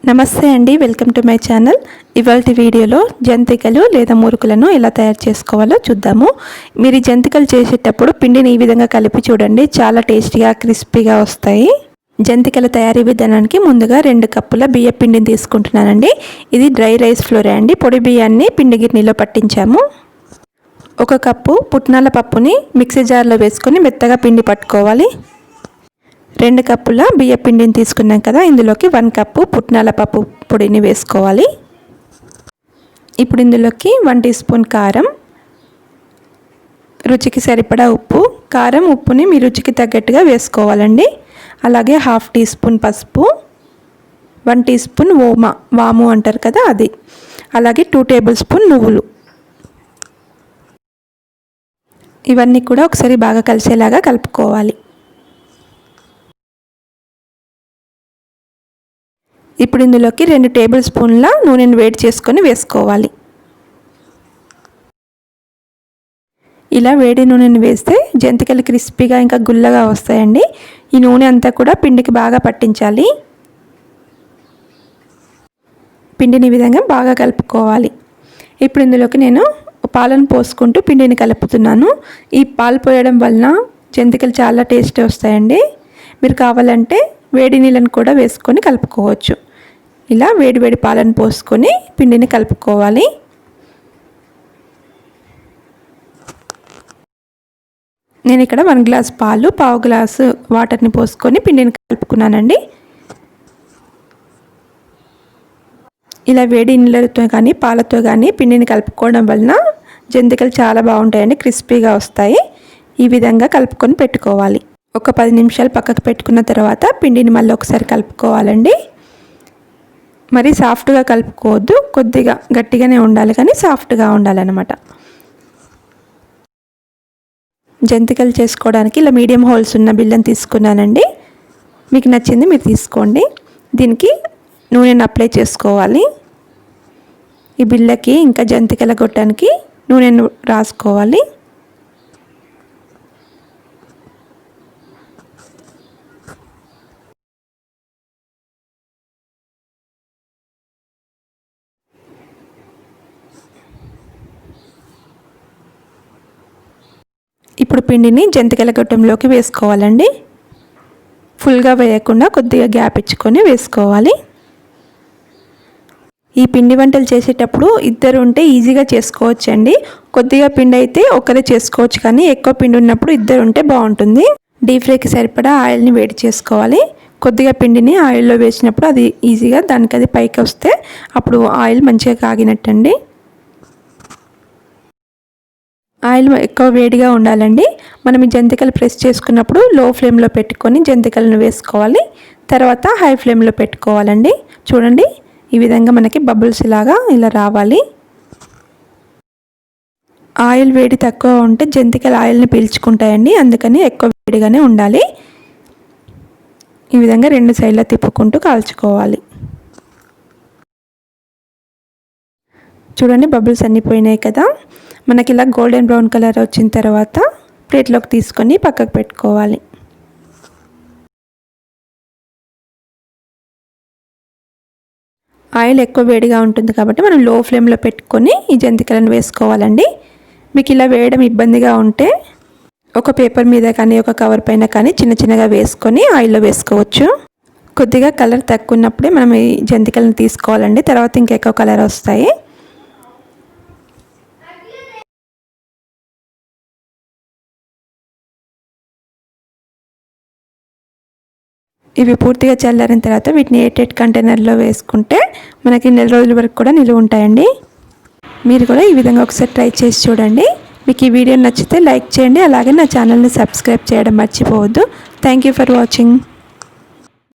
నమస్తే అండి, welcome to my channel. ఇవాల్టి వీడియోలో జంతికలు లేదా మురుకులను ఎలా తయారు చేసుకోవాలో చూద్దాము. మీరు జంతికలు చేసేటప్పుడు పిండిని ఈ విధంగా కలిపి చూడండి, చాలా టేస్టీగా క్రిస్పీగా వస్తాయి. జంతికల తయారీ విధానానికి ముందుగా 2 కప్పుల బియ్య పిండిని తీసుకుంటున్నానండి. ఇది డ్రై రైస్ ఫ్లోరే అండి. పొడి బియ్యాన్ని పిండి గిన్నెలో పట్టించాము. 1 కప్పు పుట్నాల పప్పుని మిక్సీ జార్లో వేసుకొని మెత్తగా పిండి పట్టుకోవాలి. 2 కప్పుల బియ్య పిండిని తీసుకున్నాం కదా, ఇందులోకి 1 కప్పు పుట్నాల పప్పు పొడిని వేసుకోవాలి. ఇప్పుడు ఇందులోకి 1 టీ స్పూన్ కారం, రుచికి సరిపడా ఉప్పు. కారం ఉప్పుని మీ రుచికి తగ్గట్టుగా వేసుకోవాలండి. అలాగే 1/2 టీ స్పూన్ పసుపు, 1 టీ స్పూన్ వాము అంటారు కదా అది, అలాగే 2 టేబుల్ స్పూన్ నువ్వులు. ఇవన్నీ కూడా ఒకసారి బాగా కలిసేలాగా కలుపుకోవాలి. ఇప్పుడు ఇందులోకి 2 టేబుల్ స్పూన్ల నూనెను వేడి చేసుకొని వేసుకోవాలి. ఇలా వేడి నూనెను వేస్తే జంతికలు క్రిస్పీగా ఇంకా గుల్లగా వస్తాయండి. ఈ నూనె అంతా కూడా పిండికి బాగా పట్టించాలి. పిండిని ఈ విధంగా బాగా కలుపుకోవాలి. ఇప్పుడు ఇందులోకి నేను పాలను పోసుకుంటూ పిండిని కలుపుతున్నాను. ఈ పాలు పోయడం వలన జంతికలు చాలా టేస్ట్ వస్తాయండి. మీరు కావాలంటే వేడి నీళ్ళను కూడా వేసుకొని కలుపుకోవచ్చు. ఇలా వేడి పాలను పోసుకొని పిండిని కలుపుకోవాలి. నేను ఇక్కడ 1 గ్లాస్ పాలు, 1/2 గ్లాసు వాటర్ని పోసుకొని పిండిని కలుపుకున్నానండి. ఇలా వేడి నీళ్ళతో కానీ పాలతో కానీ పిండిని కలుపుకోవడం వలన జంతికలు చాలా బాగుంటాయండి, క్రిస్పీగా వస్తాయి. ఈ విధంగా కలుపుకొని పెట్టుకోవాలి. ఒక 10 నిమిషాలు పక్కకు పెట్టుకున్న తర్వాత పిండిని మళ్ళీ ఒకసారి కలుపుకోవాలండి. మరి సాఫ్ట్గా కలుపుకోవద్దు, కొద్దిగా గట్టిగానే ఉండాలి కానీ సాఫ్ట్గా ఉండాలన్నమాట. జంతికలు చేసుకోవడానికి ఇలా మీడియం హోల్స్ ఉన్న బిళ్ళని తీసుకున్నానండి. మీకు నచ్చింది మీరు తీసుకోండి. దీనికి నూనెను అప్లై చేసుకోవాలి. ఈ బిళ్ళకి ఇంకా జంతికల గొట్టానికి నూనెను రాసుకోవాలి. ఇప్పుడు పిండిని జంతికల గొట్టంలోకి వేసుకోవాలండి. ఫుల్గా వేయకుండా కొద్దిగా గ్యాప్ ఇచ్చుకొని వేసుకోవాలి. ఈ పిండి వంటలు చేసేటప్పుడు 2 ఉంటే ఈజీగా చేసుకోవచ్చండి. కొద్దిగా పిండి అయితే ఒకరే చేసుకోవచ్చు, కానీ ఎక్కువ పిండి ఉన్నప్పుడు 2 ఉంటే బాగుంటుంది. డీప్ ఫ్రైకి సరిపడా ఆయిల్ని వేడి చేసుకోవాలి. కొద్దిగా పిండిని ఆయిల్లో వేసినప్పుడు అది ఈజీగా దానికి అది పైకి వస్తే అప్పుడు ఆయిల్ మంచిగా కాగినట్టండి. ఆయిల్ ఎక్కువ వేడిగా ఉండాలండి. మనం ఈ జంతికలు ప్రెస్ చేసుకున్నప్పుడు లో ఫ్లేమ్లో పెట్టుకొని జంతికలను వేసుకోవాలి. తర్వాత హై ఫ్లేమ్లో పెట్టుకోవాలండి. చూడండి, ఈ విధంగా మనకి బబుల్స్ లాగా ఇలా రావాలి. ఆయిల్ వేడి తక్కువ ఉంటే జంతికలు ఆయిల్ని పీల్చుకుంటాయండి, అందుకని ఎక్కువ వేడిగానే ఉండాలి. ఈ విధంగా 2 సైడ్లా తిప్పుకుంటూ కాల్చుకోవాలి. చూడండి, బబుల్స్ అన్నీ పోయినాయి కదా. మనకి ఇలా గోల్డెన్ బ్రౌన్ కలర్ వచ్చిన తర్వాత ప్లేట్లోకి తీసుకొని పక్కకు పెట్టుకోవాలి. ఆయిల్ ఎక్కువ వేడిగా ఉంటుంది కాబట్టి మనం లో ఫ్లేమ్లో పెట్టుకొని ఈ జంతికలను వేసుకోవాలండి. మీకు ఇలా వేయడం ఇబ్బందిగా ఉంటే ఒక పేపర్ మీద కానీ ఒక కవర్ పైన కానీ చిన్నగా వేసుకొని ఆయిల్లో వేసుకోవచ్చు. కొద్దిగా కలర్ తక్కువ ఉన్నప్పుడే మనం ఈ జంతికలను తీసుకోవాలండి, తర్వాత ఇంకా ఎక్కువ కలర్ వస్తాయి. ఇవి పూర్తిగా చల్లారిన తర్వాత వీటిని ఎయిర్టైట్ కంటైనర్లో వేసుకుంటే మనకి 4 రోజుల వరకు కూడా నిలువ ఉంటాయండి. మీరు కూడా ఈ విధంగా ఒకసారి ట్రై చేసి చూడండి. మీకు ఈ వీడియో నచ్చితే లైక్ చేయండి, అలాగే నా ఛానల్ని సబ్స్క్రైబ్ చేయడం మర్చిపోవద్దు. Thank you for watching.